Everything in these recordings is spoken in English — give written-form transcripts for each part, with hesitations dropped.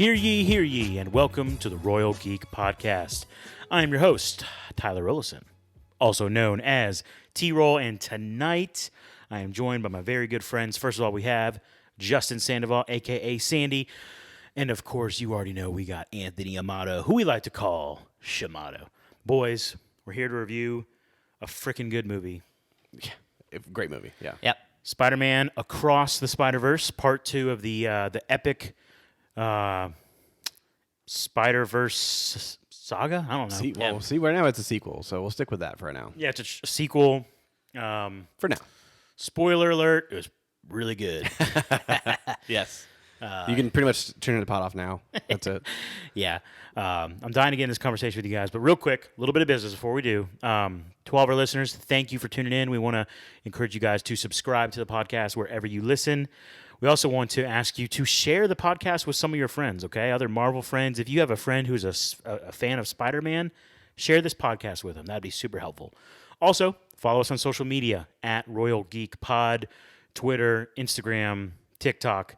Hear ye, and welcome to the Royal Geek Podcast. I am your host, Tyler Illison, also known as T-Roll, and tonight I am joined by my very good friends. First of all, we have Justin Sandoval, a.k.a. Sandy, and of course, you already know we got Anthony Amato, who we like to call Shamato. Boys, we're here to review a freaking good movie. Great movie, yeah. Yep. Spider-Man Across the Spider-Verse, part 2 of the epic Spider-Verse saga? I don't know. See, right now it's a sequel, so we'll stick with that for now. Yeah, it's a sequel. For now. Spoiler alert, it was really good. Yes. You can pretty much turn the pot off now. That's it. Yeah. I'm dying to get in this conversation with you guys, but real quick, a little bit of business before we do. To all of our listeners, thank you for tuning in. We want to encourage you guys to subscribe to the podcast wherever you listen. We also want to ask you to share the podcast with some of your friends, okay? Other Marvel friends. If you have a friend who's a fan of Spider-Man, share this podcast with them. That'd be super helpful. Also, follow us on social media at Royal Geek Pod, Twitter, Instagram, TikTok.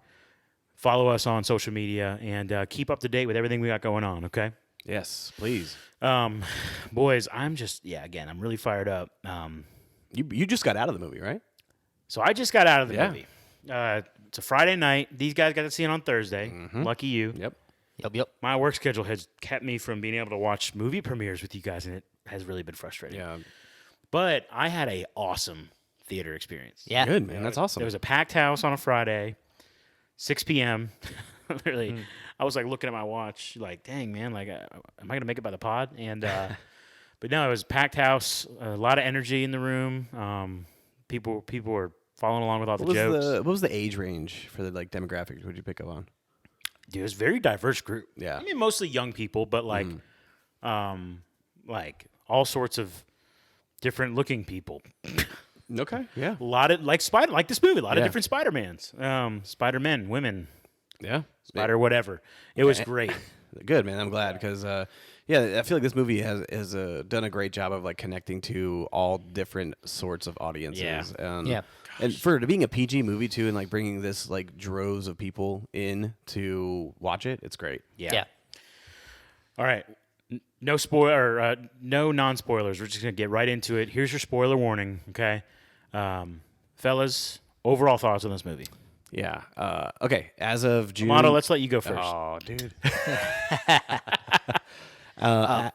Follow us on social media and keep up to date with everything we got going on, okay? Yes, please. Boys, I'm really fired up. You just got out of the movie, right? So I just got out of the movie. It's a Friday night. These guys got to see it on Thursday. Mm-hmm. Lucky you. Yep. My work schedule has kept me from being able to watch movie premieres with you guys, and it has really been frustrating. Yeah. But I had an awesome theater experience. Yeah. Good, man. That's awesome. There was a packed house on a Friday, 6 p.m. Literally, I was like looking at my watch, like, dang, man, like, am I going to make it by the pod? And but no, it was a packed house, a lot of energy in the room. People were following along with all the jokes. What was the age range for the demographics? What did you pick up on? Dude, it was a very diverse group. Yeah. I mean, mostly young people, but like all sorts of different looking people. Okay. Yeah. A lot of like this movie, a lot of different Spider-Mans, Spider-Men, women, Yeah. Spider whatever. It was great. Good, man. I'm glad because I feel like this movie has done a great job of like connecting to all different sorts of audiences. Yeah. And for being a PG movie too, and like bringing this like droves of people in to watch it, it's great. Yeah. All right. No non-spoilers. We're just gonna get right into it. Here's your spoiler warning. Okay, fellas. Overall thoughts on this movie. Yeah. Okay. As of June. Amato, let's let you go first. Oh, dude. I'm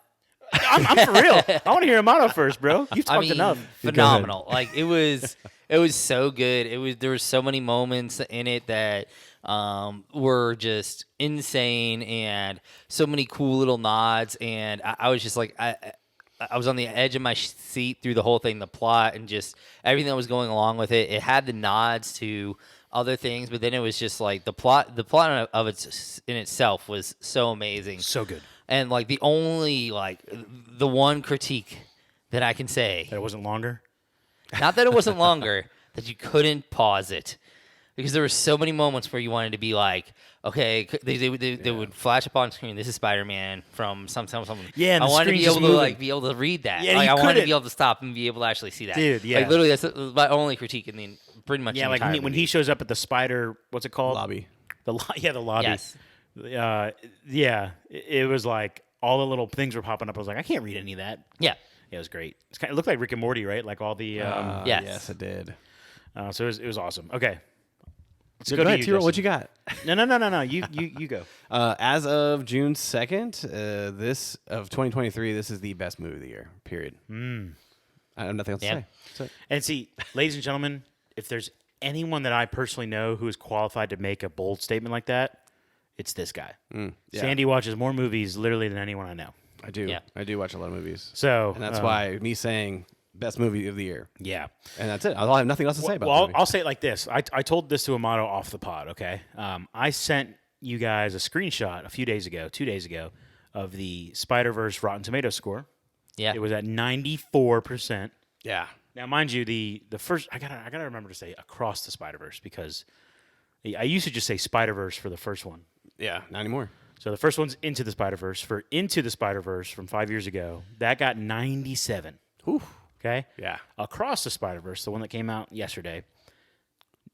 for real. I want to hear Amato first, bro. You've talked enough. Phenomenal. Like it was so good. There were so many moments in it that were just insane, and so many cool little nods. And I was just like, I was on the edge of my seat through the whole thing, the plot, and just everything that was going along with it. It had the nods to other things, but then it was just like the plot of it in itself was so amazing, So good. And like the one critique that I can say, That it wasn't longer. not that it wasn't longer, that you couldn't pause it, because there were so many moments where you wanted to be like, okay, they would flash up on screen. This is Spider-Man from something. Yeah, and I the wanted to be screen's able just to moving. read that. Yeah, like you I wanted to couldn't. be able to stop and be able to actually see that. Dude, yeah. Like literally, that's my only critique in the pretty much. Yeah, the like entire when movie. he shows up at the spider, what's it called? Lobby. The lobby. Yes. It was like all the little things were popping up. I was like, I can't read any of that. Yeah. Yeah, it was great. It looked like Rick and Morty, right? Like all the. Yes. Yes, it did. So it was awesome. Okay. Let's Go go to ahead, you, T-Roll. Justin. What you got? No. You go. As of June 2nd, this of 2023, this is the best movie of the year. Period. I have nothing else to say. That's it. And see, ladies and gentlemen, if there's anyone that I personally know who is qualified to make a bold statement like that, it's this guy. Yeah. Sandy watches more movies literally than anyone I know. I do. Yeah. I do watch a lot of movies. So, And that's why me saying best movie of the year. yeah. And that's it. I'll have nothing else to say about Well, the I'll say it like this. I told this to Amato off the pod, okay? I sent you guys a screenshot 2 days ago, of the Spider-Verse Rotten Tomatoes score. Yeah. It was at 94%. Yeah. Now, mind you, the first I gotta remember to say Across the Spider-Verse, because I used to just say Spider-Verse for the first one. Yeah. Not anymore. So the first one's Into the Spider-Verse. For Into the Spider-Verse from 5 years ago, that got 97. Whew. Okay? Yeah. Across the Spider-Verse, the one that came out yesterday,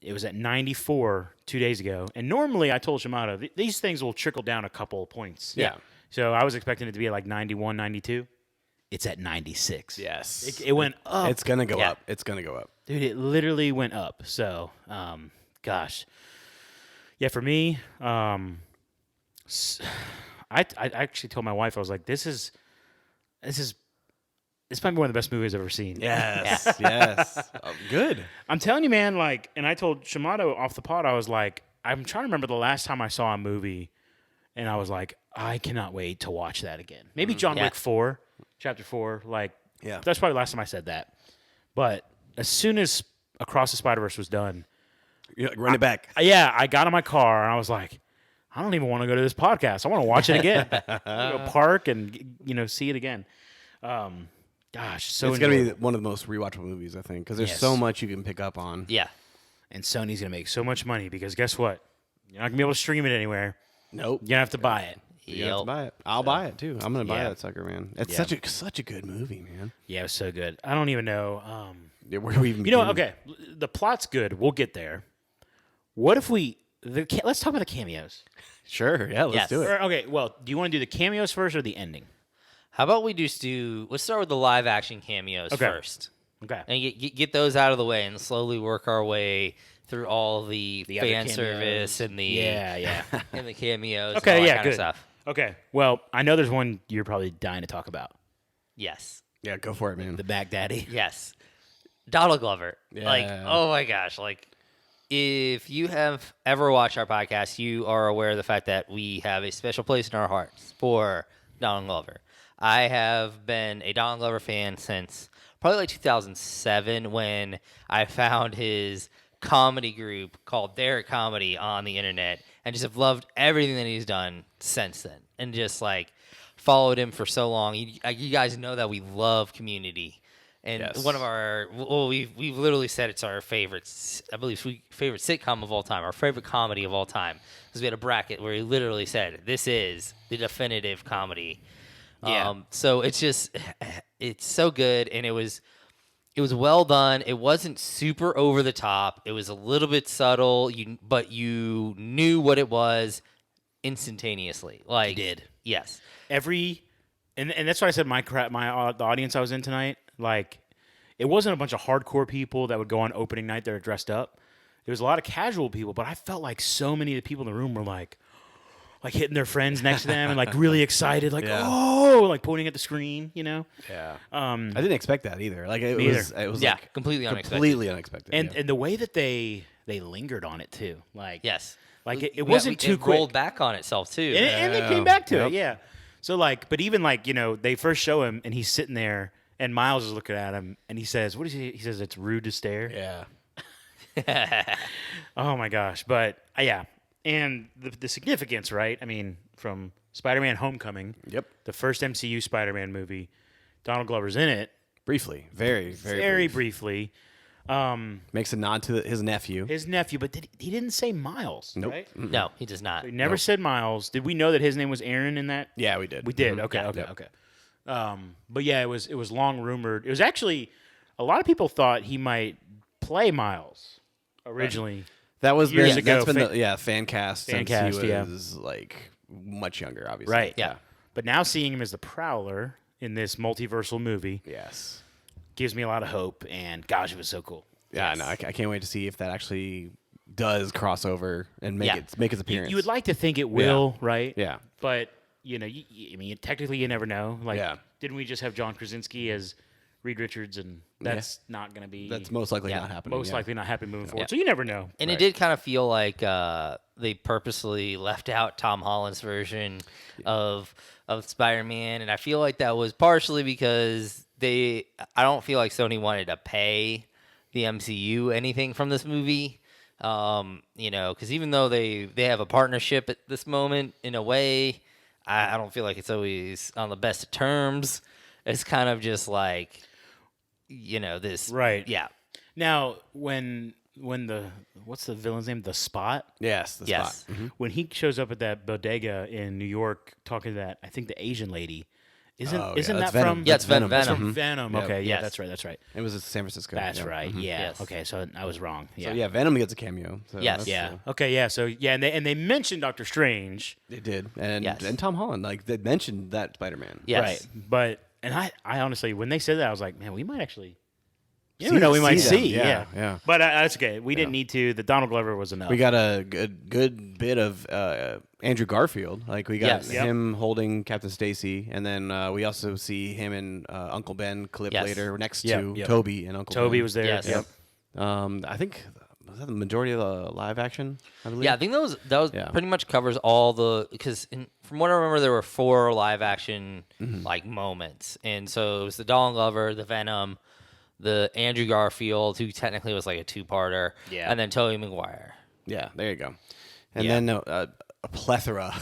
It was at 94 2 days ago. And normally I told Shimano, these things will trickle down a couple of points. Yeah. So I was expecting it to be at like 91, 92. It's at 96. Yes. It went up. It's going to go Yeah. up. It's going to go up. Dude, it literally went up. So, gosh. Yeah, for me, I actually told my wife, I was like, this might be one of the best movies I've ever seen. Yes. Yes. Good. I'm telling you, man, like, and I told Shimano off the pod, I was like, I'm trying to remember the last time I saw a movie, and I was like, I cannot wait to watch that again. Maybe John Yeah. Wick 4, Chapter 4, like, Yeah. that's probably the last time I said that. But as soon as Across the Spider-Verse was done, You're like, run it back. I got in my car, and I was like, I don't even want to go to this podcast. I want to watch it again. Go park and, see it again. Gosh, so It's going to be enjoyable. one of the most rewatchable movies, I think, because there's Yes. so much you can pick up on. Yeah. And Sony's going to make so much money because guess what? You're not going to be able to stream it anywhere. Nope. You're going to have to buy it. You have to Yep. buy it. I'll buy it too. I'm gonna buy Yeah. that sucker, man. It's Yeah. such a good movie, man. Yeah, it was so good. I don't even know. Yeah, where do we even You know, begin? okay, the plot's good. We'll get there. What if let's talk about the cameos. Sure, yeah, let's Yes. do it. Okay, well, do you want to do the cameos first or the ending? How about we let's start with the live action cameos Okay. first. Okay. And get those out of the way and slowly work our way through all the other fan cameos. service and the Yeah. and the cameos Okay, and all that yeah, kind good. of stuff. Okay, well, I know there's one you're probably dying to talk about. Yes. Yeah, go for it, man. The Baghdadi. Yes. Donald Glover. Like, Yeah. oh my gosh. Like, if you have ever watched our podcast, you are aware of the fact that we have a special place in our hearts for Donald Glover. I have been a Donald Glover fan since probably like 2007 when I found his comedy group called Derek Comedy on the internet and just have loved everything that he's done since then and just like followed him for so long. You guys know that we love Community. And Yes. one of our, we've literally said it's our favorite sitcom of all time, our favorite comedy of all time. Because we had a bracket where he literally said, this is the definitive comedy. Yeah. So it's so good. And it was well done. It wasn't super over the top. It was a little bit subtle, but you knew what it was instantaneously. Like, You did. Yes. And that's why I said the audience I was in tonight, like, it wasn't a bunch of hardcore people that would go on opening night that are dressed up. There was a lot of casual people, but I felt like so many of the people in the room were like hitting their friends next to them and like really excited, like, Yeah. oh, like pointing at the screen, Yeah. Um, I didn't expect that either. Like it Me was Yeah, like completely unexpected. completely unexpected. and yeah. and the way that they lingered on it too, like, Yes. like it Yeah, wasn't too it quick. rolled back on itself, too. And they came back to Yep. it, yeah. So like, but even like, they first show him and he's sitting there and Miles is looking at him and he says, what is he? He says it's rude to stare. yeah. Oh my gosh. But yeah. And the significance, right? I mean, from Spider-Man Homecoming, Yep. the first MCU Spider-Man movie, Donald Glover's in it Briefly. Very very brief. briefly. Makes a nod to his nephew. His nephew, but he didn't say Miles, Nope. right? No, he does not. He never said Miles. Did we know that his name was Aaron in that? Yeah, we did. We did. Mhm. Okay. Yeah. Okay. Yep. Okay. But yeah, it was long rumored. It was actually a lot of people thought he might play Miles originally. That was Years been, ago, That's been fan- the fan cast fan since cast, he yeah. was like much younger, obviously. Right. Yeah. But now seeing him as the Prowler in this multiversal movie Yes. gives me a lot of hope. And gosh, it was so cool. Yeah. No, I can't wait to see if that actually does cross over and make Yeah. its appearance. You would like to think it will, right? Yeah. But I mean, technically, you never know. Like, Yeah. didn't we just have John Krasinski as Reed Richards, and that's not going to be That's most likely Yeah. not happening. most yeah. likely not happening moving forward. Yeah. So you never know. And Right. it did kind of feel like they purposely left out Tom Holland's version of Spider-Man, and I feel like that was partially because I don't feel like Sony wanted to pay the MCU anything from this movie. Because even though they have a partnership at this moment, in a way, I don't feel like it's always on the best of terms. It's kind of just like, this. Right. Yeah. Now, when what's the villain's name? The Spot. Yes. The Yes. spot. Mhm. When he shows up at that bodega in New York talking to that, I think the Asian lady, Isn't that's that Venom. from? Yeah, it's Venom. That's Venom. from Venom. Yep. Okay, yeah, Yes. that's right. It was in San Francisco. That's yeah. right. Mhm. Yeah. Yes. Okay, so I was wrong. Yeah. So yeah, Venom gets a cameo. So Yes. that's Yeah. cool. Okay. Yeah. So yeah, and they mentioned Doctor Strange. They did, and Yes. Tom Holland, like they mentioned that Spider-Man. Yes. Right. But I honestly, when they said that, I was like, man, we might actually. You See- never know, we might see them. see. Yeah, Yeah. yeah. But that's okay. We didn't need to. The Donald Glover was enough. We got a good bit of Andrew Garfield. Like we got Yes. Yep. him holding Captain Stacy, and then we also see him and Uncle Ben clip Yes. later next Yep, to yep. Toby and Uncle Toby Ben. was there. Yes. Yep. I think was that the majority of the live action. I believe. Yeah, I think that was Yeah. pretty much covers all the because from what I remember, there were 4 live action like moments, and so it was the Donald Glover, the Venom, the Andrew Garfield, who technically was like a 2-parter, Yeah. and then Tobey Maguire. Yeah, there you go. And Yeah. then a plethora,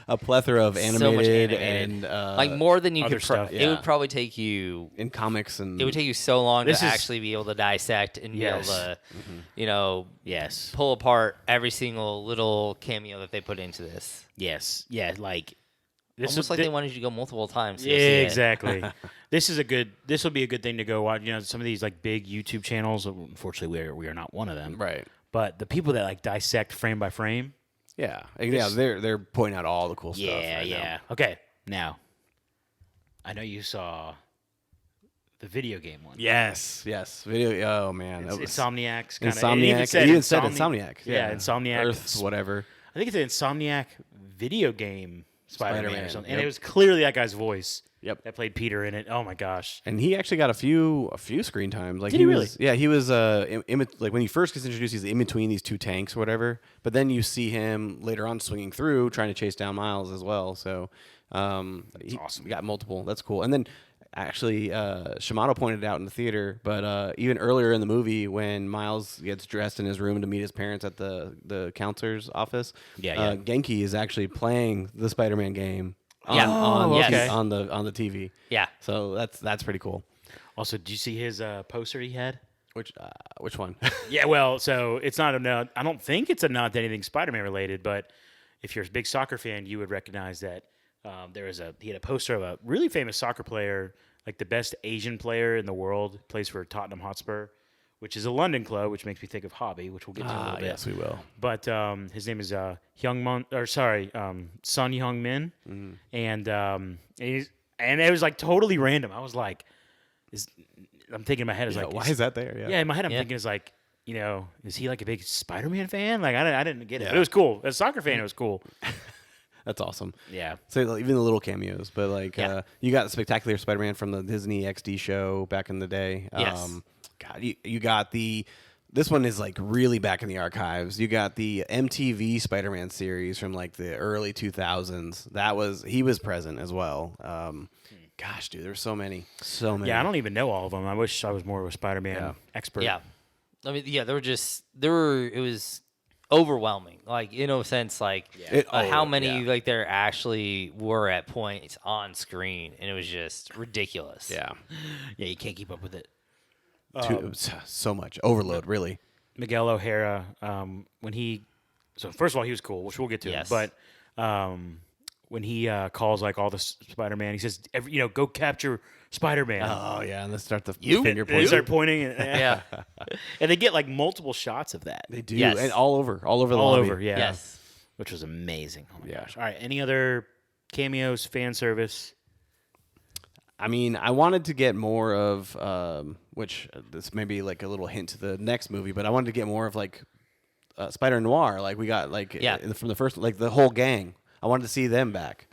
a plethora of animated, So much animated. and Like more than you other could. stuff, It yeah. would probably take you. in comics and It would take you so long This to is- actually be able to dissect and Yes. be able to, Yes. pull apart every single little cameo that they put into this. Yes. Yeah. Like this Almost is like thi- they wanted you to go multiple times. To Yeah, go see it. exactly. This will be a good thing to go watch. Some of these like big YouTube channels. Unfortunately, we are not one of them. right. But the people that like dissect frame by frame. Yeah, yeah. They're pointing out all the cool stuff. Yeah, right now. yeah. Okay, now I know you saw the video game one. Yes, yes. Video. Oh man, It's that was Insomniac's kind of. Insomniac. It even said Insomniac. Yeah, Insomniac. Earth, whatever. I think it's an Insomniac video game Spider-Man, or Spider-Man, something. yep. And it was clearly that guy's voice. Yep. That played Peter in it. Oh my gosh. And he actually got a few screen times. Like Did he really? was, yeah, he was like when he first gets introduced, he's in between these 2 tanks or whatever. But then you see him later on swinging through, trying to chase down Miles as well. So he awesome. got multiple. That's cool. And then actually, Shimano pointed it out in the theater, but even earlier in the movie when Miles gets dressed in his room to meet his parents at the counselor's office, Yeah. Genki is actually playing the Spider-Man game. Yeah. okay. on the TV. Yeah. So that's pretty cool. Also, did you see his poster he had? Which one? Yeah, well, so it's not a nod. I don't think it's a nod to anything Spider-Man related, but if you're a big soccer fan, you would recognize that he had a poster of a really famous soccer player, like the best Asian player in the world, plays for Tottenham Hotspur, which is a London club, which makes me think of Hobby, which we'll get to in a little bit. Yes, we will. But his name is Son Heung-min, and it was like totally random. I was like, I'm thinking in my head, Why is that there? yeah, in my head, I'm Yeah. thinking it's like, is he like a big Spider-Man fan? Like, I didn't get it. Yeah. But it was cool. As a soccer fan, it was cool. That's awesome. Yeah. So like, even the little cameos, but like Yeah. you got the Spectacular Spider-Man from the Disney XD show back in the day. Yes. God, you got this one is like really back in the archives. You got the MTV Spider-Man series from like the early 2000s. He was present as well. Gosh, dude, there's so many. Yeah, I don't even know all of them. I wish I was more of a Spider-Man Yeah. expert. Yeah. I mean, yeah, it was overwhelming. Like, in a sense, like how many like there actually were at points on screen, and it was just ridiculous. Yeah. Yeah, you can't keep up with it. So much overload, really. Miguel O'Hara, so first of all, he was cool, which we'll get to. Yes. But when he calls like all the Spider-Man, he says, go capture Spider-Man. Oh yeah, and let's start the You? finger And they pointing. start pointing, Yeah. and they get like multiple shots of that. They do, Yes. and all over the all lobby. over, yeah. Yes. Which was amazing. Oh my Yeah. gosh. All right, any other cameos, fan service? I mean, I wanted to get more of, which this may be like a little hint to the next movie, but I wanted to get more of like Spider Noir. Like we got like from the first, like the whole gang. I wanted to see them back.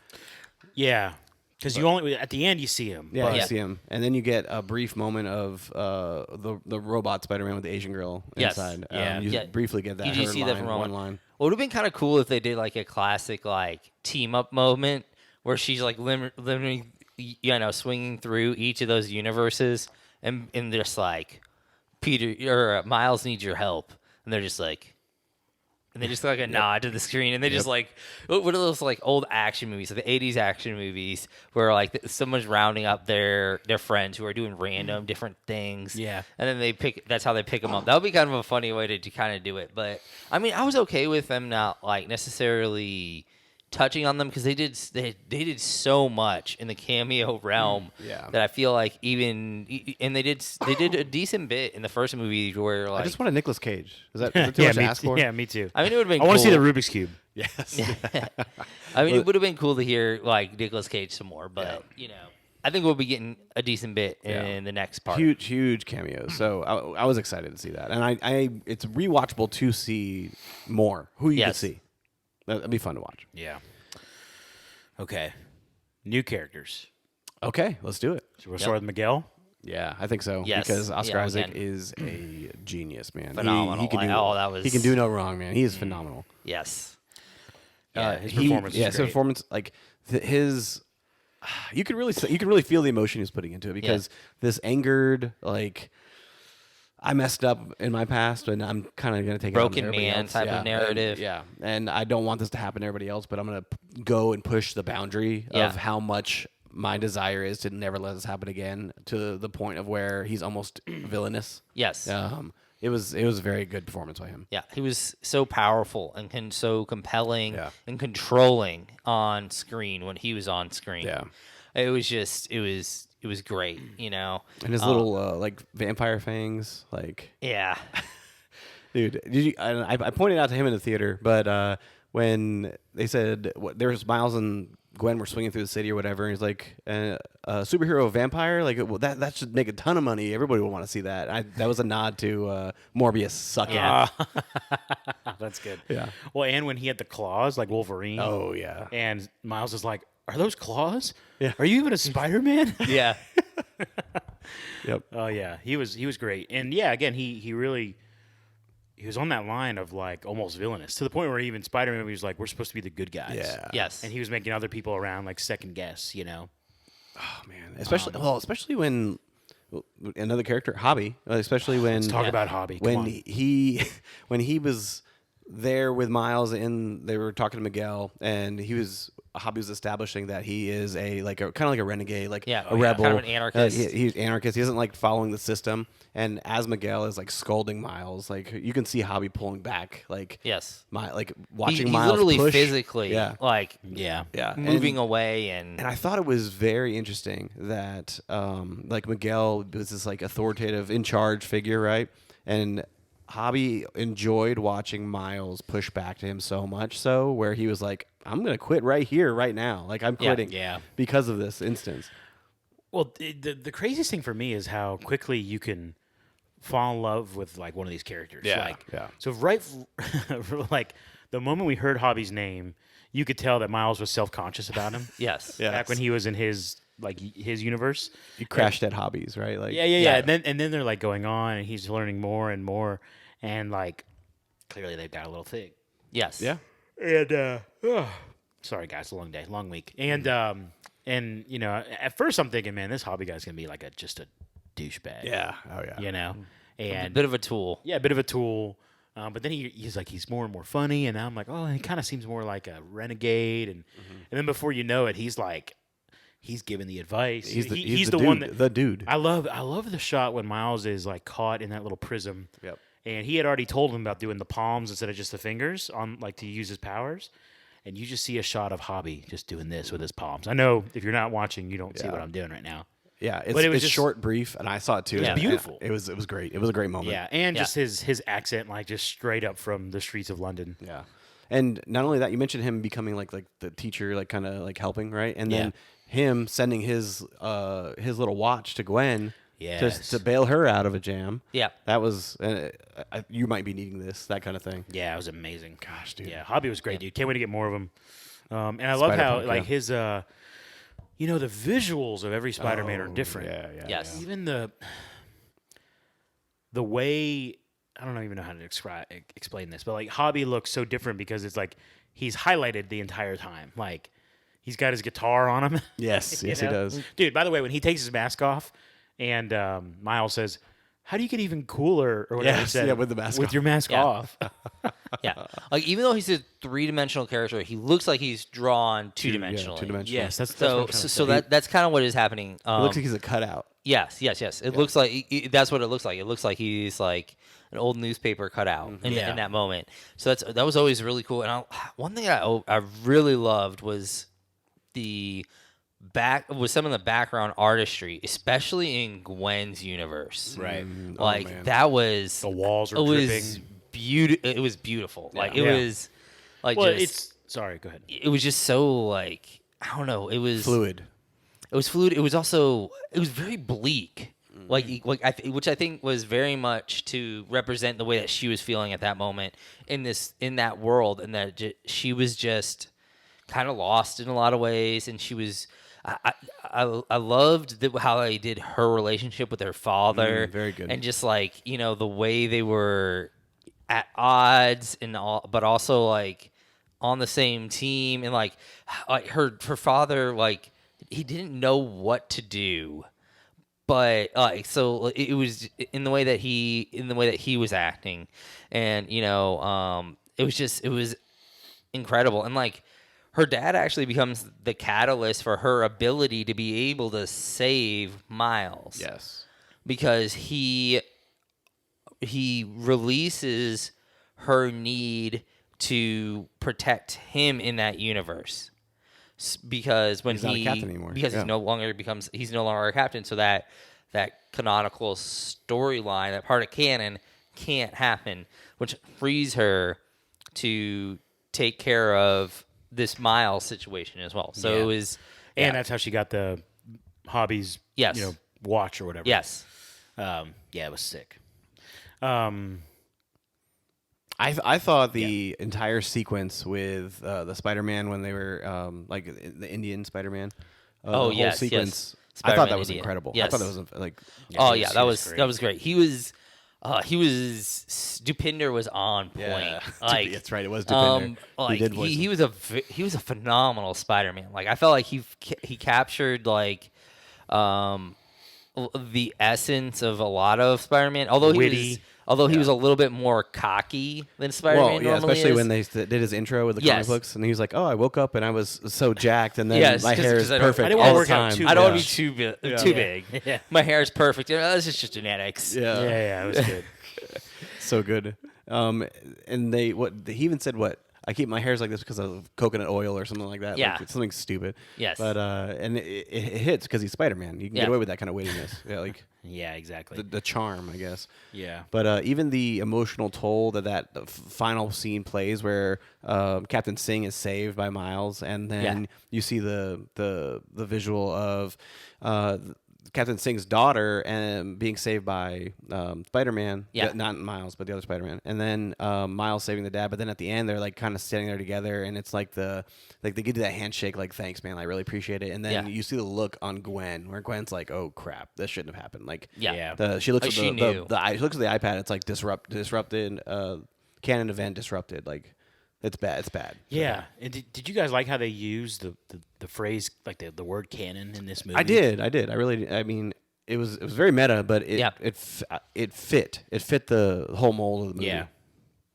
Yeah, because you only at the end you see him. Yeah, but- you see him, and then you get a brief moment of the robot Spider Man with the Asian girl Yes. inside. Yeah. You Yeah. briefly get that. You do her see that line, from one one line. It would have been kind of cool if they did like a classic like team up moment where she's like literally, swinging through each of those universes and just like Peter or Miles needs your help, and they're just like. And they just like a nod to the screen, and they just like, what are those like old action movies, like the '80s action movies, where like someone's rounding up their friends who are doing random different things, Yeah. and then that's how they pick them up. That would be kind of a funny way to kind of do it. But I mean, I was okay with them not like necessarily touching on them because they did so much in the cameo realm that I feel like and they did a decent bit in the first movie where like I just want a Nicolas Cage. Is that too much to ask for? Yeah, me too. I mean, it would have been. I want to see the Rubik's Cube. Yes. I mean, it would have been cool to hear like Nicolas Cage some more, but I think we'll be getting a decent bit in the next part. Huge cameos. So I was excited to see that, and it's rewatchable to see more who you could see. That'd be fun to watch. Yeah. Okay. New characters. Okay, let's do it. So we'll start with Miguel. Yeah, I think so. Yes. Because Oscar Isaac again. is a genius, man. Phenomenal. He can do, he can do no wrong, man. He is phenomenal. Yes. Yeah, his performance. His performance, like his, you could really feel the emotion he was putting into it because this angered, like, I messed up in my past, and I'm kind of going to take broken it on everybody man else. type of narrative. And I don't want this to happen to everybody else, but I'm going to go and push the boundary of how much my desire is to never let this happen again, to the point of where he's almost villainous. Yes. It was a very good performance by him. Yeah, he was so powerful and so compelling and controlling on screen when he was on screen. Yeah. It was great, you know. And his little like vampire fangs, like Yeah. dude. I pointed out to him in the theater, but when they said there was Miles and Gwen were swinging through the city or whatever, and he's like a superhero vampire, like that should make a ton of money. Everybody would want to see that. That was a nod to Morbius sucking. Yeah. That's good. Yeah. Well, and when he had the claws like Wolverine. Oh yeah. And Miles is like, "Are those claws? Yeah. Are you even a Spider-Man?" Yeah. Yep. Oh yeah, he was great, and yeah, again, he was on that line of like almost villainous to the point where even Spider-Man was like, "We're supposed to be the good guys." Yeah. Yes. And he was making other people around like second guess, you know. Oh man, especially when another character, Hobby, especially when Let's talk about Hobby. Come when on. he was there with Miles and they were talking to Miguel, and Hobby was establishing that he is kind of like a renegade, like a rebel, kind of an anarchist. He's anarchist. He isn't like following the system. And as Miguel is like scolding Miles, like you can see Hobby pulling back, like Yes. Watching He's Miles literally push. physically Yeah. moving away and And I thought it was very interesting that like Miguel was this like authoritative, in charge figure, right? And Hobby enjoyed watching Miles push back to him so much so where he was like, "I'm gonna quit right here, right now. Like I'm quitting, because of this instance." Well, the craziest thing for me is how quickly you can fall in love with like one of these characters. Yeah. So like the moment we heard Hobby's name, you could tell that Miles was self-conscious about him. yes. Yeah. Back when he was in his universe. You crashed at Hobbies, right? Like Yeah. And then they're like going on, and he's learning more and more, and like clearly they've got a little thing. Yes. Yeah. And sorry guys, long day, long week, and you know, at first I'm thinking, man, this Hobby guy's gonna be like just a douchebag. Yeah. Oh yeah. You know, and A bit of a tool. yeah, a bit of a tool. But then he's more and more funny, and now I'm like, oh, he kind of seems more like a renegade, and then before you know it, he's giving the advice. He's the the dude, one that the dude. I love the shot when Miles is like caught in that little prism. Yep. And he had already told him about doing the palms instead of just the fingers on like to use his powers. And you just see a shot of Hobby just doing this with his palms. I know if you're not watching, you don't see what I'm doing right now. Yeah, But it was it's just short, brief, and I saw it too. was And beautiful. It was great. It was a great moment. Yeah, and just his accent, like just straight up from the streets of London. Yeah. And not only that, you mentioned him becoming like the teacher, like kind of like helping, right? And then him sending his little watch to Gwen to bail her out of a jam. Yeah. That was you might be needing this, that kind of thing. Yeah, it was amazing. Gosh, dude. Yeah, Hobby was great, dude. Can't wait to get more of him. And I love how Spider-Punk, like his you know, the visuals of every Spider-Man are different. Yeah. Yes. Even the way, I don't even know how to explain this, but like Hobby looks so different because it's like he's highlighted the entire time. Like he's got his guitar on him. Yes, You yes, he know? does. Dude, by the way, when he takes his mask off and Miles says, "How do you get even cooler?" or whatever he Yes, said, yeah, with the mask with off. your mask Yeah. off. Yeah. Like even though he's a three-dimensional character, he looks like he's drawn two-dimensionally. two-dimensional. Yes, that's So what I'm trying to so say. that's kind of what is happening. It looks like he's a cutout. Yes. It looks like that's what it looks like. It looks like he's like an old newspaper cutout in Yeah. that moment. So that was always really cool. And one thing I really loved was some of the background artistry, especially in Gwen's universe. Right. Like man. that was The walls were it dripping. was It was beautiful. Like it Yeah. was like Well, just sorry, go ahead. it was just so like I don't know. It was Fluid. It was fluid. It was also very bleak. Which I think was very much to represent the way that she was feeling at that moment in that world, and that she was just kind of lost in a lot of ways, and she was. I loved how they did her relationship with her father. Very good. And just like the way they were at odds and all, but also like on the same team, and like her father, like he didn't know what to do, but so it was in the way that he was acting, and it was incredible. And like her dad actually becomes the catalyst for her ability to be able to save Miles. Yes. Because he releases her need to protect him in that universe. Because when he's not a captain anymore. Because he's no longer a captain, so that canonical storyline, that part of canon can't happen, which frees her to take care of this Miles situation as well. So it was, and that's how she got the hobbies, Yes. Watch or whatever. Yes. It was sick. I thought the entire sequence with the Spider-Man when they were like the Indian Spider-Man. The whole yes, sequence. yes. I thought Spider-Man that was Indian. incredible. Yes. I thought that was like. That was great. He was Dupinder was on point. Yeah. Like That's right. It was Dupinder. Like did voice he was a phenomenal Spider-Man. Like I felt like he captured like the essence of a lot of Spider-Man. Although he was a little bit more cocky than Spider-Man Well, yeah, normally especially is. when they did his intro with the Yes. comic books, and he was like, "Oh, I woke up and I was so jacked, and then Yes, my hair is 'cause I don't- perfect I didn't all wanna the work out time." too I don't want much. to be too big. Yeah. My hair is perfect. This is just genetics. Yeah, It was good. so good. And he even said what. I keep my hairs like this because of coconut oil or something like that. Yeah. Like, it's something stupid. Yes. But and it hits because he's Spider-Man. You can get away with that kind of weightiness. Yeah, like Yeah, exactly. the charm, I guess. Yeah. But even the emotional toll that final scene plays, where Captain Singh is saved by Miles, and then you see the visual of Captain Singh's daughter and being saved by Spider-Man. Yeah. Not Miles, but the other Spider-Man. And then Miles saving the dad. But then at the end, they're like kind of standing there together, and it's like they give you that handshake, like, "Thanks, man, I really appreciate it." And then you see the look on Gwen, where Gwen's like, "Oh crap, this shouldn't have happened." Like, she looks at she she looks at the iPad. It's like disrupted, canon event disrupted. Like, it's bad. It's bad. Yeah. And did you guys like how they used the phrase, like the word canon in this movie? I did. I really. I mean, it was very meta, but it fit. It fit the whole mold of the movie. Yeah.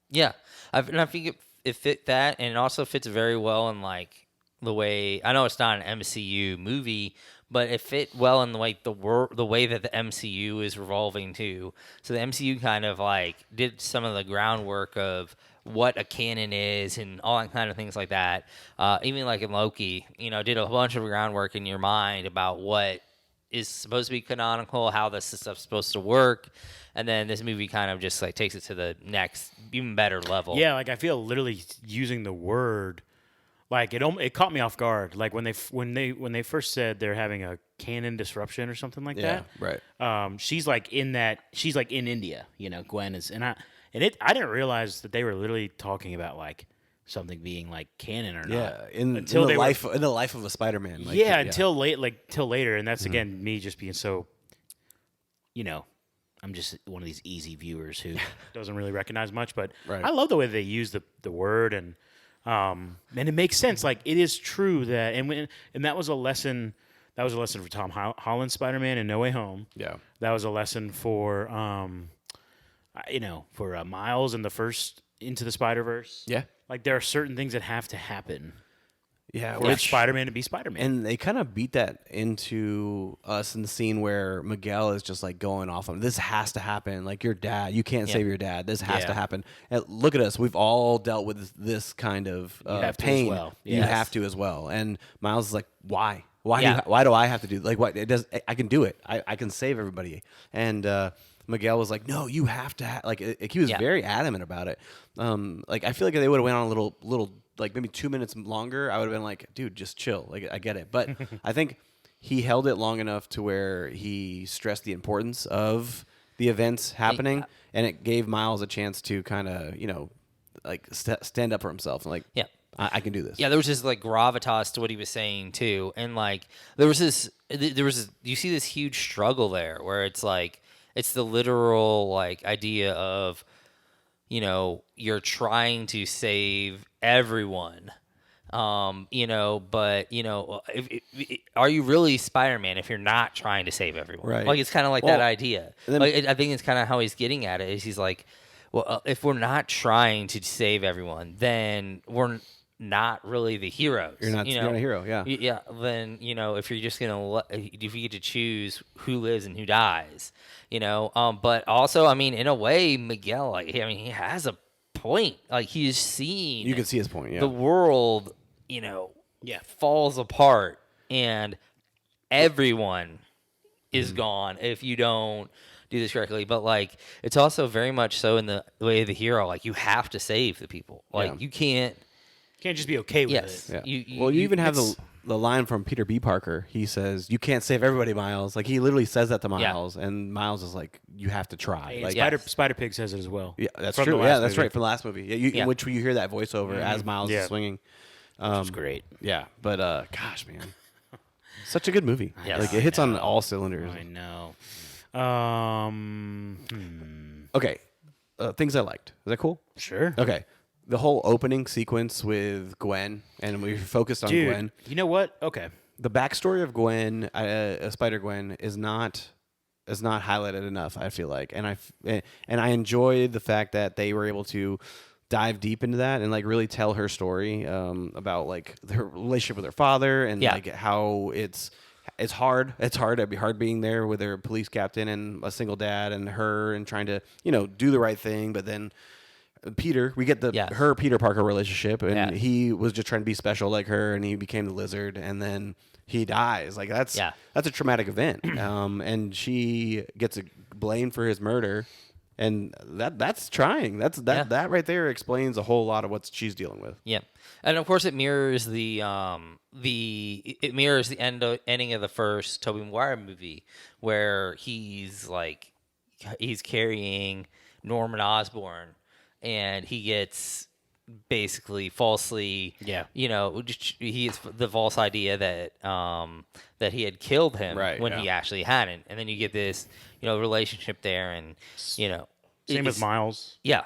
Yeah, I think it fit that, and it also fits very well in like the way, I know it's not an MCU movie, but it fit well in the way the way that the MCU is revolving too. So the MCU kind of like did some of the groundwork of what a canon is and all that kind of things like that. Even like in Loki, did a bunch of groundwork in your mind about what is supposed to be canonical, how this stuff's supposed to work. And then this movie kind of just like takes it to the next, even better level. Yeah, like I feel literally using the word, like it caught me off guard. Like when they first said they're having a canon disruption or something like that. Right. She's like in India, Gwen is, I didn't realize that they were literally talking about like something being like canon or not. Yeah. In until the life of a Spider-Man. Like, until later, and that's again me just being so, I'm just one of these easy viewers who doesn't really recognize much, but Right. I love the way they use the word, and it makes sense. Like it is true that, and that was a lesson. That was a lesson for Tom Holland's Spider-Man in No Way Home. Yeah. That was a lesson for for Miles in the first Into the Spider-Verse. Yeah. Like there are certain things that have to happen Yeah, for Spider-Man to be Spider-Man. And they kind of beat that into us in the scene where Miguel is just like going off on this has to happen. Like your dad, you can't save your dad. This has to happen. And look at us. We've all dealt with this kind of pain. as well. You have to as well. And Miles is like, why? Why Yeah. why do I have to do like what it does? I can do it. I can save everybody. And Miguel was like, no, you have to like he was very adamant about it. Like I feel like if they would have went on a little like maybe 2 minutes longer, I would have been like, dude, just chill. Like I get it. But I think he held it long enough to where he stressed the importance of the events happening, and it gave Miles a chance to kind of, like stand up for himself and like, I can do this. Yeah, there was this like gravitas to what he was saying too, and like there was this you see this huge struggle there where it's like it's the literal like idea of you're trying to save everyone, but are you really Spider-Man if you're not trying to save everyone? Right. Like it's kind of like that idea. I think it's kind of how he's getting at it. Is he's like, well, if we're not trying to save everyone, then we're not really the heroes. You're not a hero, yeah. Yeah, then, if you're just going to if you get to choose who lives and who dies, but also, I mean, in a way, Miguel, he has a point. Like he's seen You can see his point, yeah. the world, falls apart and everyone is gone if you don't do this correctly. But like it's also very much so in the way of the hero, like you have to save the people. Like you can't just be okay with yes. it. Yeah. You even have the line from Peter B. Parker. He says, "You can't save everybody, Miles." Like he literally says that to Miles, and Miles is like, "You have to try." And Like Spider Pig says it as well. yeah, that's From true. the Yeah, last that's movie. right from the last movie. Yeah, in which you hear that voiceover as Miles is swinging. Which was great. Yeah, but gosh, man, such a good movie. Yes. Like it hits on all cylinders. I know. Okay, things I liked. Is that cool? Sure. Okay, the whole opening sequence with Gwen, and we focused on Dude, Gwen. you know what? Okay. The backstory of Gwen, Spider Gwen, is not highlighted enough. I feel like, and I enjoy the fact that they were able to dive deep into that and like really tell her story about like her relationship with her father and like how it's hard. It's hard. It'd be hard being there with her police captain and a single dad and her and trying to do the right thing, but then. Peter, we get her Peter Parker relationship, and he was just trying to be special like her, and he became the Lizard, and then he dies. Like that's a traumatic event, and she gets blamed for his murder, and that's trying. That right there explains a whole lot of what she's dealing with. Yeah, and of course it mirrors the ending of the first Tobey Maguire movie where he's carrying Norman Osborn. And he gets basically falsely, he has the false idea that he had killed him when he actually hadn't. And then you get this, relationship there, and same with Miles. Yeah,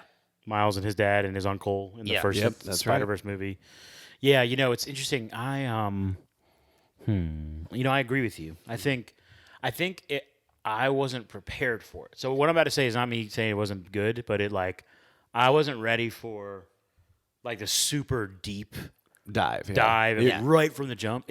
Miles and his dad and his uncle in the first Spider-Verse movie. Yeah, it's interesting. I I agree with you. I think I wasn't prepared for it. So what I'm about to say is not me saying it wasn't good, but I wasn't ready for like the super deep dive right from the jump.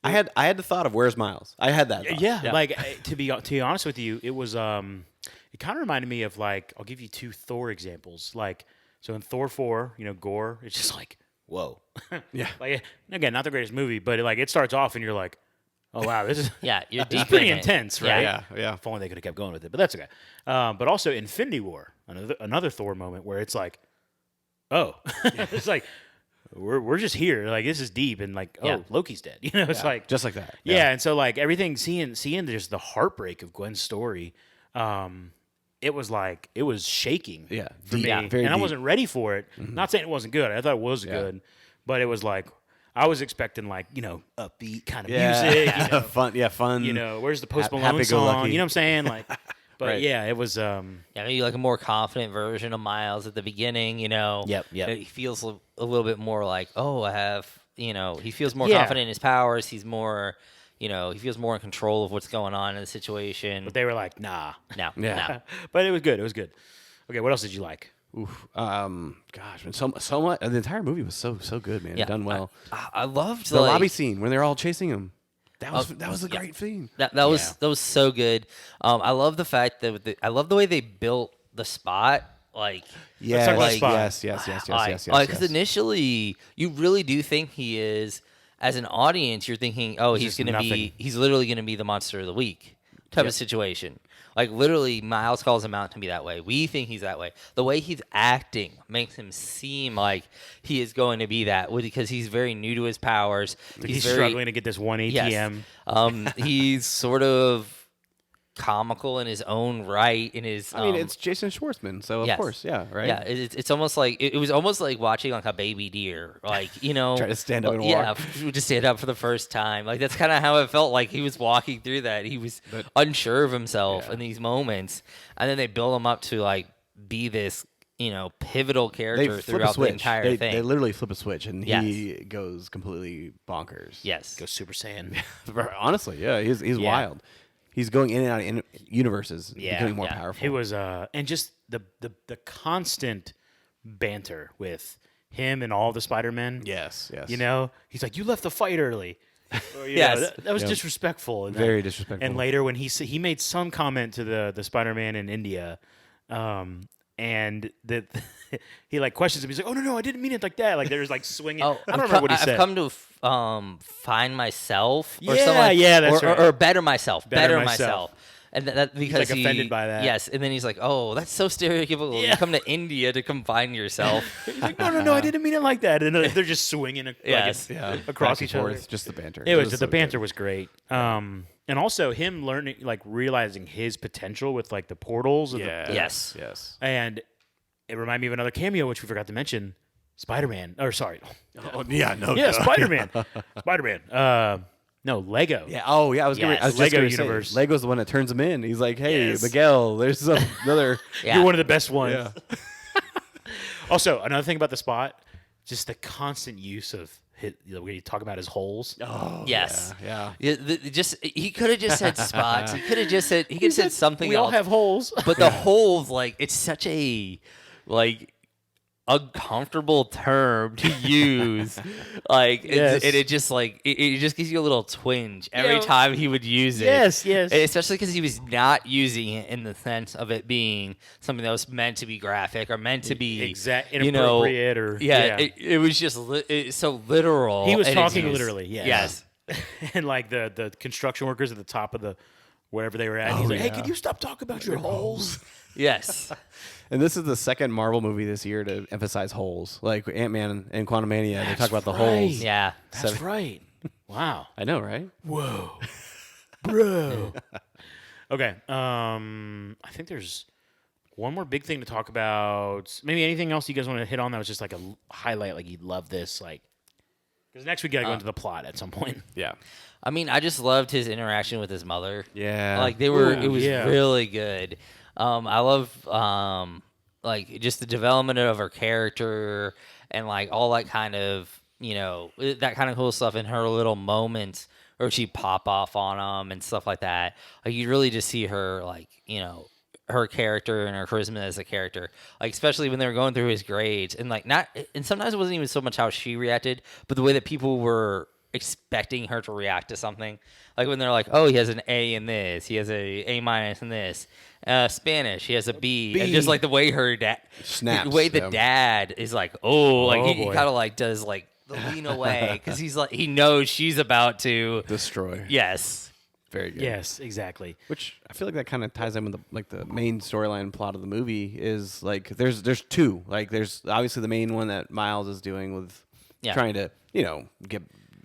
I had the thought of where's Miles. I had that thought. Yeah. Like to be honest with you, it was it kind of reminded me of like I'll give you two Thor examples. Like so in Thor 4, Gore, it's just like whoa. Yeah. Like again, not the greatest movie, but it starts off and you're like, oh wow, this is you're this is deep pretty in it. intense, right? Yeah. If only they could have kept going with it, but that's okay. But also Infinity War, another Thor moment where it's like, oh, it's like we're just here, like this is deep, and like Loki's dead, it's like just like that. Yeah, and so like everything, seeing just the heartbreak of Gwen's story, it was shaking, for me, and very I deep. wasn't ready for it. Mm-hmm. Not saying it wasn't good. I thought it was good, but it was like. I was expecting upbeat kind of music, fun. Where's the Post Malone song? You know what I'm saying? Like, but right. it was. Maybe like a more confident version of Miles at the beginning. Yep. He feels a little bit more like, I have. He feels more confident in his powers. He's more. He feels more in control of what's going on in the situation. But they were like, nah. No. But it was good. It was good. Okay, what else did you like? Oof. Gosh, man, so much. The entire movie was so good, man. Yeah, Done well. I loved The like, lobby scene when they're all chasing him. That was a yeah. great scene. That was so good. I love the fact that I love the way they built the spot. Like Yes, talk about like, Spot. yes. Because initially you really do think he is. As an audience, you're thinking, oh, he's just going to be, nothing. he's literally going to be the monster of the week type of situation. Like literally, Miles calls him out to be that way. We think he's that way. The way he's acting makes him seem like he is going to be that way because he's very new to his powers. He's very, struggling to get this one ATM. Yes. He's sort of comical in his own right. In his, I mean, it's Jason Schwartzman, so of course, yeah, right. Yeah, it's almost like it was almost like watching like a baby deer, like Try to stand up and yeah, walk. just stand up for the first time. Like that's kind of how it felt. Like he was walking through that. He was unsure of himself in these moments, and then they build him up to like be this pivotal character throughout the entire thing. They literally flip a switch, and he goes completely bonkers. Yes, Go Super Saiyan. Honestly, yeah, he's wild. He's going in and out of universes, becoming more powerful. He was, and just the constant banter with him and all the Spider-Men. Yes. He's like, you left the fight early. Or, Yes. that was disrespectful. And Very disrespectful. And later when he made some comment to the Spider-Man in India, and that he like questions him. He's like, "Oh no, I didn't mean it like that." Like there's like swinging. I don't remember what he said. I've come to find myself. Or Yeah, something, yeah, that's right. Or better myself. Better Better myself. myself. And that because like offended by that. Yes, and then he's like, "Oh, that's so stereotypical. Yeah. You come to India to confine yourself." He's like, no, I didn't mean it like that. And they're just swinging across Back and each other. forth, just the banter. It was the so banter good. was great. And also him learning, like realizing his potential with like the portals. And Yes. Yes. it reminded me of another cameo, which we forgot to mention. Spider-Man. Or sorry. Oh, yeah, no. Yeah, duh. Spider-Man. Spider-Man. No, Lego. Yeah. Oh, yeah. I was Yes, just Lego gonna universe. Say, Lego's the one that turns him in. He's like, "Hey, Yes. Miguel, there's another." Yeah. You're one of the best ones. Yeah. Also, another thing about the Spot, just the constant use of when you talk about his holes. Oh, Yes. Yeah. He could have just said spots. He could have just said something We else. all have holes. But the holes, like, it's such a uncomfortable term to use. Like, Yes. it just like it just gives you a little twinge every Yeah. time he would use it. Yes. Especially because he was not using it in the sense of it being something that was meant to be graphic or meant to be inappropriate or It was just it's so literal. He was and talking it's- literally, yes. Yes. And like the construction workers at the top of the wherever they were at. He's like, "Hey, can you stop talking about your holes?" Yes. And this is the second Marvel movie this year to emphasize holes. Like Ant-Man and Quantumania, they talk about the holes. Yeah. That's right. Wow. I know, right? Whoa, bro. Okay. I think there's one more big thing to talk about. Maybe anything else you guys want to hit on that was just like a highlight, like you'd love this, like because next we gotta go into the plot at some point. Yeah. I mean, I just loved his interaction with his mother. Yeah. Like they were, Ooh, it was yeah. really good. I love like just the development of her character and like all that kind of that kind of cool stuff in her little moments where she pop off on them and stuff like that. Like you really just see her like her character and her charisma as a character, like especially when they were going through his grades and like and sometimes it wasn't even so much how she reacted, but the way that people were expecting her to react to something. Like when they're like, "Oh, he has an A in this, he has A minus in this, Spanish, he has a B," and just like the way her dad Snaps, the way the yeah. dad is like, "Oh," like he boy. kind of like does like the lean away because he's like he knows she's about to Destroy. yes. Very good. Yes, exactly. Which I feel like that kind of ties in with the main storyline plot of the movie is like there's two. Like there's obviously the main one that Miles is doing with trying to,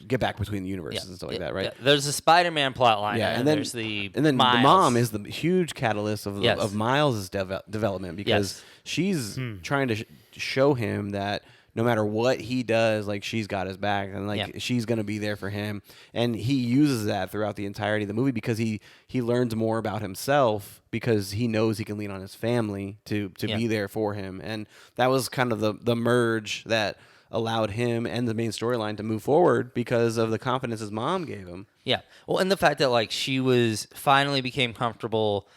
get back between the universes and stuff like that, right? Yeah. There's a Spider-Man plot line, Yeah, and then there's the the Miles. mom is the huge catalyst of Yes. of Miles' development because Yes. she's trying to show him that no matter what he does, like she's got his back and like she's gonna be there for him, and he uses that throughout the entirety of the movie because he learns more about himself because he knows he can lean on his family to be there for him, and that was kind of the merge that allowed him and the main storyline to move forward because of the confidence his mom gave him. Yeah. Well, and the fact that like she was finally became comfortable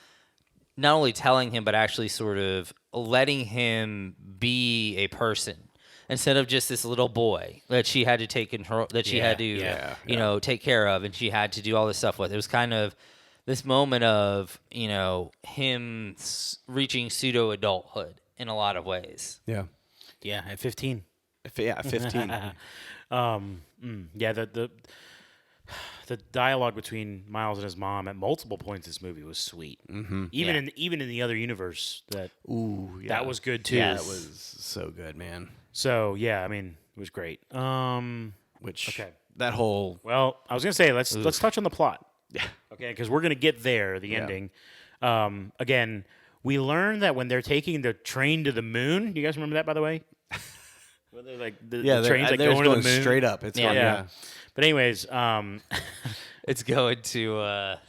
not only telling him but actually sort of letting him be a person instead of just this little boy that she had to take control, that she had to, you know, take care of, and she had to do all this stuff with. It was kind of this moment of, you know, him reaching pseudo adulthood in a lot of ways. Yeah. Yeah, at 15. 15. Yeah, the dialogue between Miles and his mom at multiple points in this movie was sweet. Mm-hmm. Even in the other universe, that was good too. Yeah, that was so good, man. So yeah, I mean, it was great. That whole Well, I was gonna say let's touch on the plot. yeah. Okay, because we're gonna get there, the ending. Again, we learn that when they're taking the train to the moon. You guys remember that, by the way? When they're like the train's like they're going to the moon straight up. It's yeah. But anyways, It's going to the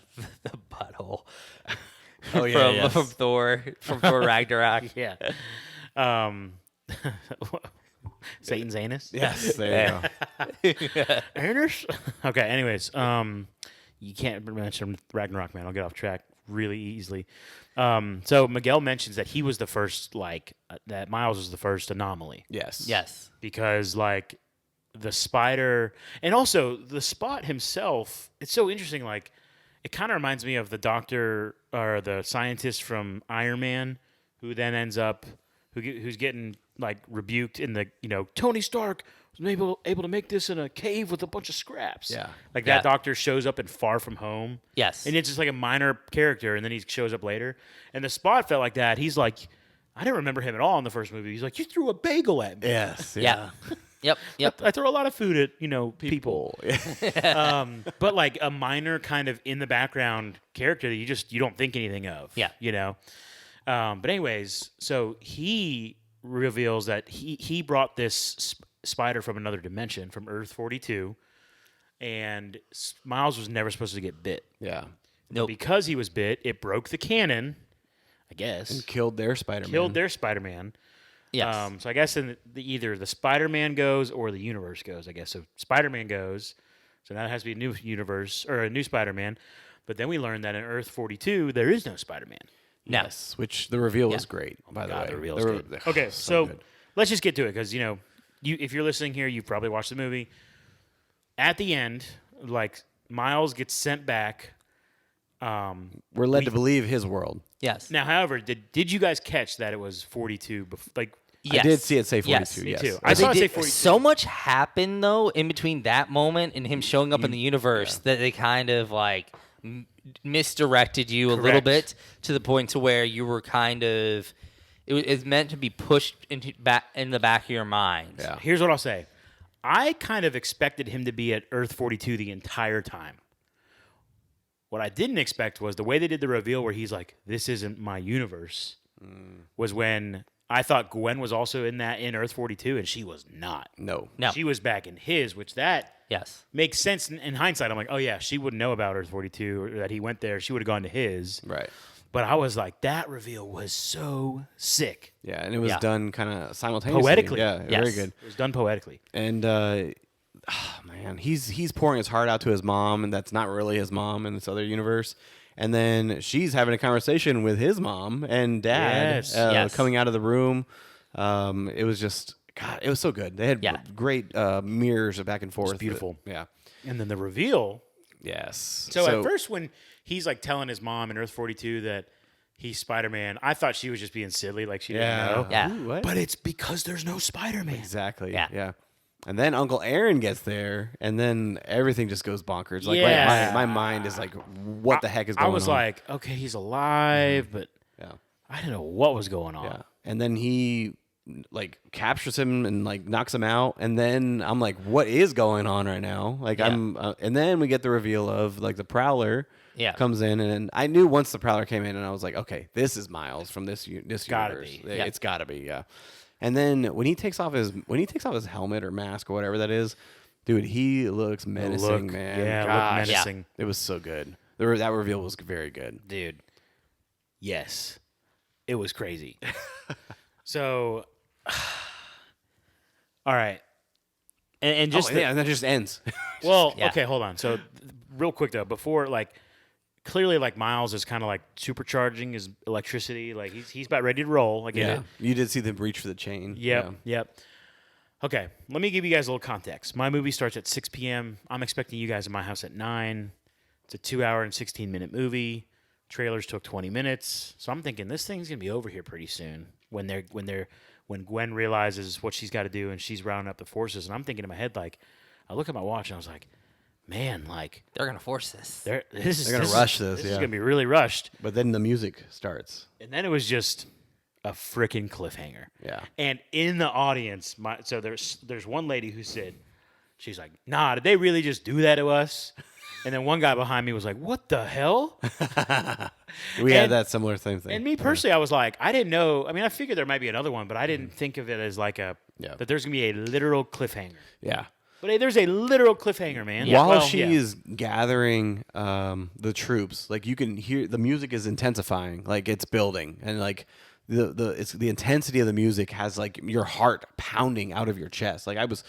butthole. From Thor Ragnarok. yeah. Satan's anus. Yes, there you go. Anus. Okay. Anyways, you can't mention Ragnarok, man. I'll get off track really easily. So Miguel mentions that he was the first, that Miles was the first anomaly. Yes. Because the spider, and also the Spot himself, it's so interesting. Like, it kind of reminds me of the doctor or the scientist from Iron Man, who then ends up, who's getting rebuked in the, Tony Stark was able to make this in a cave with a bunch of scraps. Yeah. That doctor shows up in Far From Home. Yes. And it's just like a minor character, and then he shows up later. And the Spot felt like that. He's like, I didn't remember him at all in the first movie. He's like, you threw a bagel at me. Yes. Yeah. Yep. I throw a lot of food at, people. But a minor kind of in the background character that you don't think anything of. Yeah. But anyways, so he reveals that he brought this spider from another dimension, from Earth 42, and Miles was never supposed to get bit. Yeah. Nope. Because he was bit, it broke the canon, I guess. And killed their Spider-Man. Yes. So I guess either the Spider-Man goes or the universe goes, I guess. So Spider-Man goes, so now it has to be a new universe or a new Spider-Man. But then we learned that in Earth 42, there is no Spider-Man. No. Yes, which the reveal was great, by the way. The reveal is good. Okay, so let's just get to it, because, if you're listening here, you've probably watched the movie. At the end, Miles gets sent back. We're led to believe his world. Yes. Now, however, did you guys catch that it was 42? Yes. I did see it say 42. Yes. Me Yes. too. I saw it say 42. So much happened, though, in between that moment and him showing up in the universe that they kind of misdirected you a little bit, to the point to where you were kind of, it's meant to be pushed in the back of your mind. Yeah. Here's what I'll say. I kind of expected him to be at Earth 42 the entire time. What I didn't expect was the way they did the reveal where he's like, this isn't my universe, was when I thought Gwen was also in Earth 42, and she was not. No. She was back in his, which Yes. makes sense in hindsight. I'm like, oh yeah, she wouldn't know about Earth 42 or that he went there. She would have gone to his. Right. But I was like, that reveal was so sick. Yeah, and it was done kind of simultaneously. Poetically. Yeah, very good. It was done poetically. And man, he's pouring his heart out to his mom, and that's not really his mom in this other universe. And then she's having a conversation with his mom and dad coming out of the room. It was just, God, it was so good. They had great mirrors back and forth. It was beautiful. Yeah. And then the reveal. Yes. So at first when he's telling his mom in Earth 42 that he's Spider-Man, I thought she was just being silly, she didn't know. Yeah. Ooh, what? But it's because there's no Spider-Man. Exactly. Yeah. Yeah. And then Uncle Aaron gets there, and then everything just goes bonkers. My mind is what the heck is going on? I was like, okay, he's alive, but I didn't know what was going on. Yeah. And then he captures him and knocks him out, and then I'm like, what is going on right now? And then we get the reveal of the Prowler comes in, and I knew once the Prowler came in, and I was like, okay, this is Miles from this Gotta universe. be. It's gotta be, yeah. And then when he takes off his helmet or mask or whatever that is, dude, he looks menacing, man. Yeah, Gosh. look menacing. It was so good. That reveal was very good. Dude. Yes. It was crazy. So, all right. And just and that just ends. well, okay, hold on. So real quick though, before clearly like Miles is kind of like supercharging his electricity. Like he's about ready to roll. I get it. You did see them reach for the chain. Yep. Okay, let me give you guys a little context. My movie starts at 6 p.m. I'm expecting you guys in my house at 9. It's a 2-hour and 16-minute movie. Trailers took 20 minutes, so I'm thinking this thing's gonna be over here pretty soon. When Gwen realizes what she's got to do and she's rounding up the forces, and I'm thinking in my head like, I look at my watch and I was like, man, like They're gonna force this. they're gonna rush this. This is gonna be really rushed. But then the music starts. And then it was just a freaking cliffhanger. Yeah. And in the audience, so there's one lady who said, she's like, nah, did they really just do that to us? And then one guy behind me was like, what the hell? We had that similar same thing. And me personally, I was like, I didn't know. I mean, I figured there might be another one, but I didn't think of it as like that there's going to be a literal cliffhanger. Yeah. But hey, there's a literal cliffhanger, man. While she is gathering the troops, like you can hear the music is intensifying, like it's building, and like the intensity of the music has like your heart pounding out of your chest. Like I was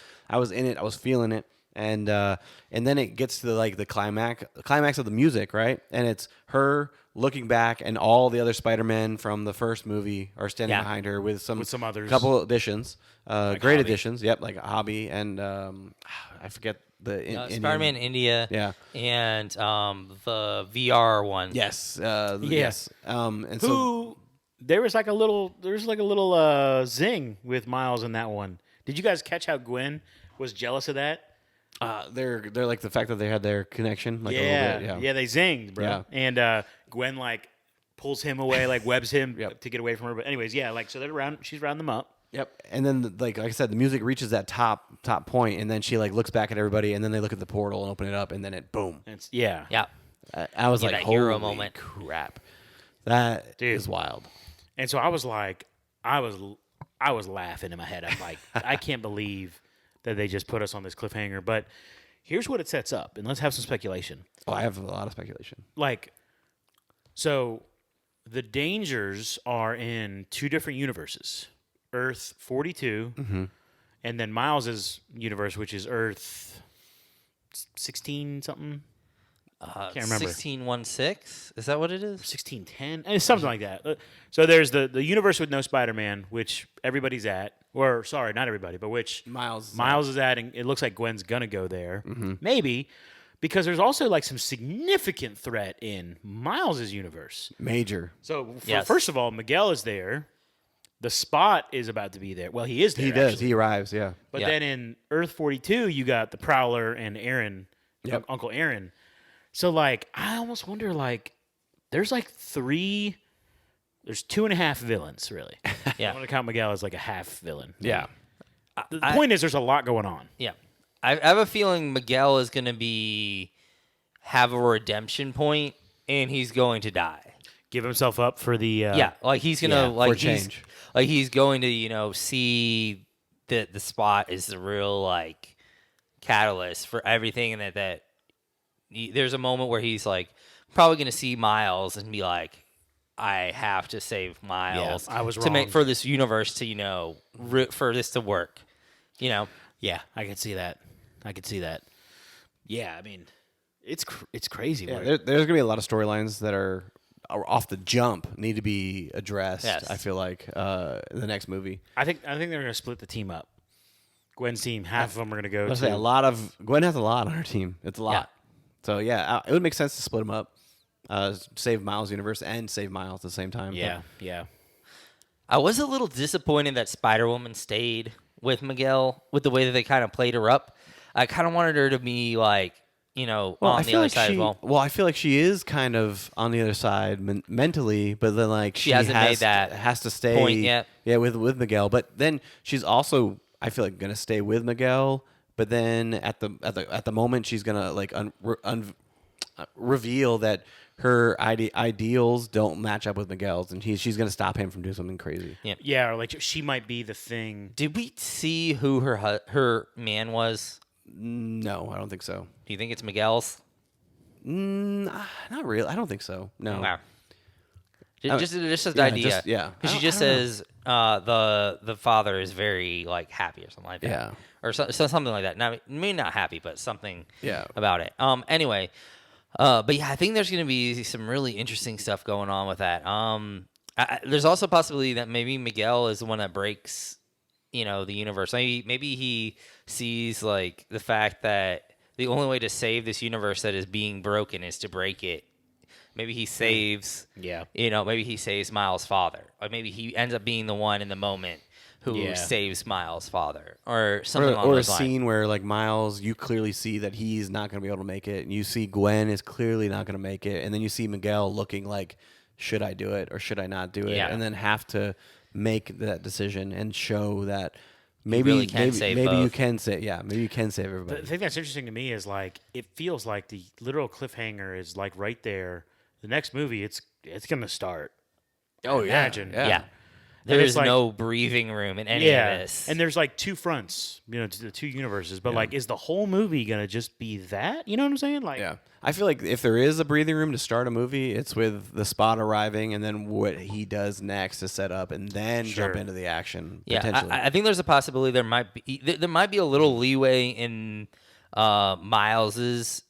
in it, I was feeling it, and then it gets to the climax of the music, right? And it's her looking back, and all the other Spider-Men from the first movie are standing behind her with some others, couple additions, like great Hobby. additions. Yep, like Hobby and I forget the Spider-Man India. Yeah, and the VR one. yes, Yes. and Who there was like a little zing with Miles in that one. Did you guys catch how Gwen was jealous of that? they're like the fact that they had their connection, like a little bit, yeah, they zinged, bro. Yeah. And Gwen like pulls him away, like webs him to get away from her. But anyways, yeah, like so they're around. She's rounding them up. Yep. And then like I said, the music reaches that top point, and then she like looks back at everybody, and then they look at the portal and open it up, and then it boom. And yeah. I was like, that holy hero moment. crap, that is wild. And so I was like, I was laughing in my head. I'm like, I can't believe that they just put us on this cliffhanger. But here's what it sets up, and let's have some speculation. Oh, I have a lot of speculation. Like, so the dangers are in two different universes. Earth 42, and then Miles's universe, which is Earth 16 something. Can't remember. 1616? Is that what it is? 1610, it's something like that. So there's the universe with no Spider-Man, which everybody's at, or sorry, not everybody, but which Miles is at, and it looks like Gwen's gonna go there, maybe, because there's also like some significant threat in Miles's universe. Major. So first of all, Miguel is there. The Spot is about to be there. Well, he is there. He does. Actually. He arrives. Yeah. But then in Earth 42, you got the Prowler and Aaron, Uncle Aaron. So like, I almost wonder like, there's 2.5 villains really. Yeah. I want to count Miguel as like a half villain. Yeah. The point is, there's a lot going on. Yeah. I have a feeling Miguel is going to have a redemption point, and he's going to die. Give himself up for the like he's gonna for change. He's going to see that the Spot is the real like catalyst for everything, and that there's a moment where he's like probably gonna see Miles and be like, I have to save Miles. I was to wrong. make for this universe to for this to work. Yeah, I could see that. Yeah, I mean, it's crazy. Yeah, there's gonna be a lot of storylines that are off the jump need to be addressed. Yes. I feel like in the next movie. I think they're gonna split the team up. Gwen's team, half of them are gonna go. Say a lot of Gwen has a lot on her team. It's a lot. Yeah. So yeah, it would make sense to split them up, save Miles' universe and save Miles at the same time. Yeah. I was a little disappointed that Spider-Woman stayed with Miguel with the way that they kind of played her up. I kind of wanted her to be like, on the other side as well. Well, I feel like she is kind of on the other side mentally, but then like she hasn't made that has to stay point yet. Yeah, with Miguel, but then she's also I feel like gonna stay with Miguel, but then at the moment she's gonna like reveal that her ideals don't match up with Miguel's, and she's gonna stop him from doing something crazy. Yeah, or like she might be the thing. Did we see who her man was? No, I don't think so. Do you think it's Miguel's? Not really. I don't think so. No. Wow. Just an idea. Because she just says the father is very like happy or something like that. Yeah. Or something like that. Now, maybe not happy, but something Yeah. about it. Anyway, But yeah, I think there's going to be some really interesting stuff going on with that. There's also a possibility that maybe Miguel is the one that breaks, the universe. Maybe he sees like the fact that the only way to save this universe that is being broken is to break it. Maybe he saves, maybe he saves Miles' father, or maybe he ends up being the one in the moment who saves Miles' father, or something along those lines. Or a scene where like Miles, you clearly see that he's not going to be able to make it, and you see Gwen is clearly not going to make it, and then you see Miguel looking like, should I do it or should I not do it, and then have to make that decision and show that maybe really can save maybe both. you can save maybe you can save everybody. The thing that's interesting to me is like it feels like the literal cliffhanger is like right there. The next movie, it's gonna start. Oh yeah, Imagine. Yeah. There it's is like- no breathing room in any of this. And there's like two fronts, the two universes. But like, is the whole movie gonna just be that? You know what I'm saying? Like, Yeah. I feel like if there is a breathing room to start a movie, it's with the Spot arriving and then what he does next to set up and then jump into the action. Yeah, potentially. I think there's a possibility there might be a little leeway in Miles's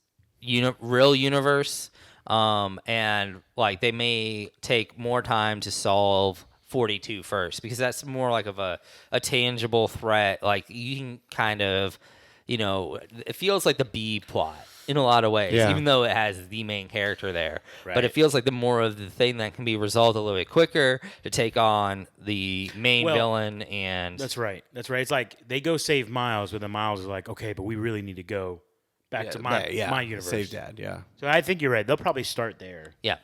real universe, and like they may take more time to solve 42 first, because that's more like of a tangible threat. Like you can kind of, it feels like the B plot in a lot of ways, even though it has the main character there. Right. But it feels like the more of the thing that can be resolved a little bit quicker to take on the main villain. And that's right. It's like they go save Miles, but then Miles is like, okay, but we really need to go back to my universe. Save Dad, yeah. So I think you're right. They'll probably start there. yeah.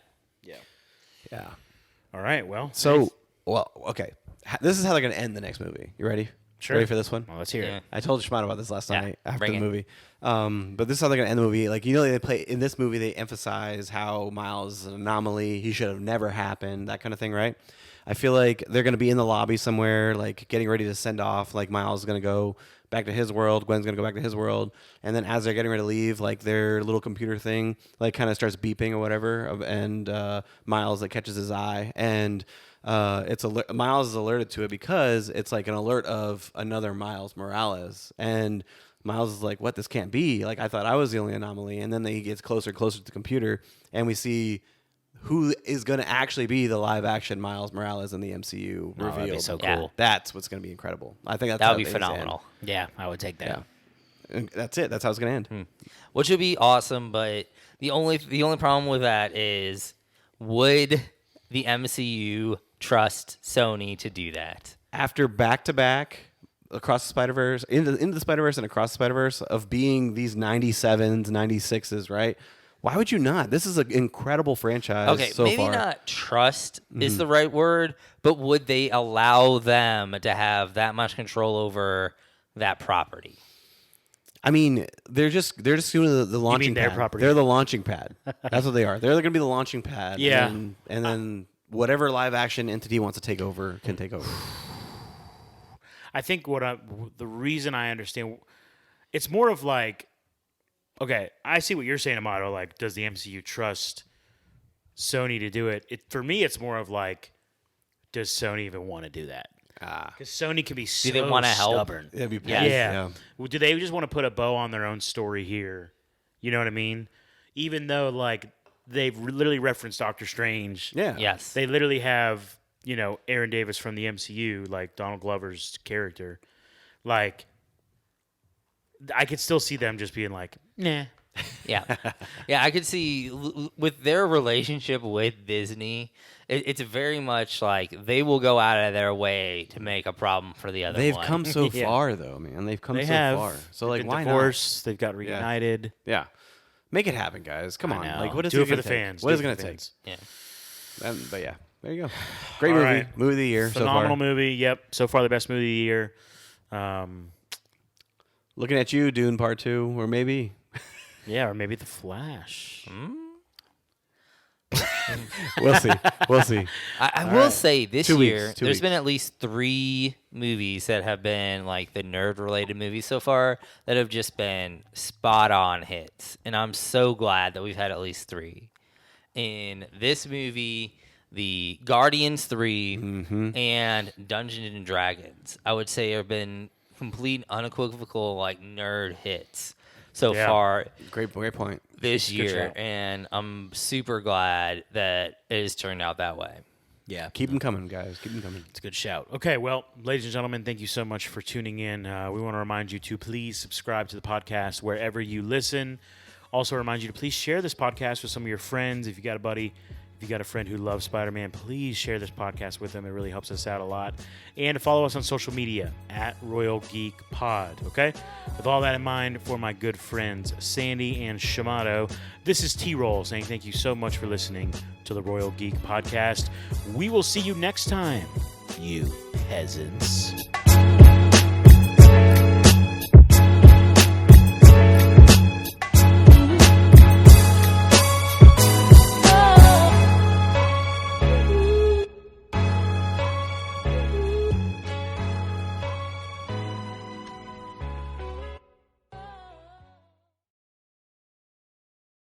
Yeah. All right. Well. So, okay. This is how they're going to end the next movie. You ready? Sure. Ready for this one? Well, let's hear Yeah. it. I told Shimon about this last night after bring the it. movie. But this is how they're going to end the movie. Like, they play in this movie, they emphasize how Miles is an anomaly. He should have never happened, that kind of thing, right? I feel like they're going to be in the lobby somewhere, like getting ready to send off. Like, Miles is going to go back to his world. Gwen's going to go back to his world. And then as they're getting ready to leave, like, their little computer thing, like, kind of starts beeping or whatever. And Miles, like, catches his eye. And Miles is alerted to it because it's like an alert of another Miles Morales, and Miles is like, "What? This can't be! Like I thought I was the only anomaly." And then he gets closer and closer to the computer, and we see who is going to actually be the live action Miles Morales in the MCU revealed. that'd be so Yeah. cool. That's what's going to be incredible. I think That would be phenomenal. Yeah, I would take that. Yeah, and that's it. That's how it's going to end. Which would be awesome, but the only problem with that is, would the MCU trust Sony to do that? After back-to-back across the Spider-Verse, into the Spider-Verse and across the Spider-Verse of being these 97s, 96s, right? Why would you not? This is an incredible franchise Okay, so maybe far. not trust is the right word, but would they allow them to have that much control over that property? I mean, they're just doing the launching their pad. property? They're the launching pad. That's what they are. They're going to be the launching pad. Yeah. And then whatever live action entity wants to take over can take over. I think the reason I understand, it's more of like, okay, I see what you're saying, Amato. Like, does the MCU trust Sony to do it? For me, it's more of like, does Sony even want to do that? Because Sony can be so they wanna help? stubborn. That'd be Yeah. Yeah. Well, do they just want to put a bow on their own story here? You know what I mean? Even though, like, they've literally referenced Doctor Strange. Yeah. Yes. They literally have, Aaron Davis from the MCU, like Donald Glover's character. Like, I could still see them just being like, nah. Yeah. Yeah, I could see with their relationship with Disney, it's very much like they will go out of their way to make a problem for the other They've one. come so Yeah. far, though, man. They've come They so have. far. So, They've like, been why divorced. They've got reunited. not? Yeah. Make it happen, guys. Come I on. know. Like, what is Do it it for gonna the take? fans. What Do is it it going for to the take? Yeah. But yeah, there you go. Great All movie. right. Movie of the year Phenomenal so far. movie. Yep. So far, the best movie of the year. Looking at you, Dune Part 2, or maybe. Yeah, or maybe The Flash. We'll see. We'll see. I will say this 2 weeks, year, 2 there's weeks. been at least 3 movies that have been like the nerd-related movies so far that have just been spot-on hits, and I'm so glad that we've had at least 3. In this movie, the Guardians 3 and Dungeons and Dragons, I would say have been complete, unequivocal like nerd hits. so far. Great point. This Good year, shout. and I'm super glad that it has turned out that way. Yeah. Keep them coming, guys. Keep them coming. It's a good shout. Okay, well, ladies and gentlemen, thank you so much for tuning in. We want to remind you to please subscribe to the podcast wherever you listen. Also remind you to please share this podcast with some of your friends. If you got a buddy, if you got a friend who loves Spider-Man, please share this podcast with them. It really helps us out a lot. And to follow us on social media at Royal Geek Pod, okay? With all that in mind, for my good friends Sandy and Shamato, this is T-Roll saying thank you so much for listening to the Royal Geek Podcast. We will see you next time, you peasants.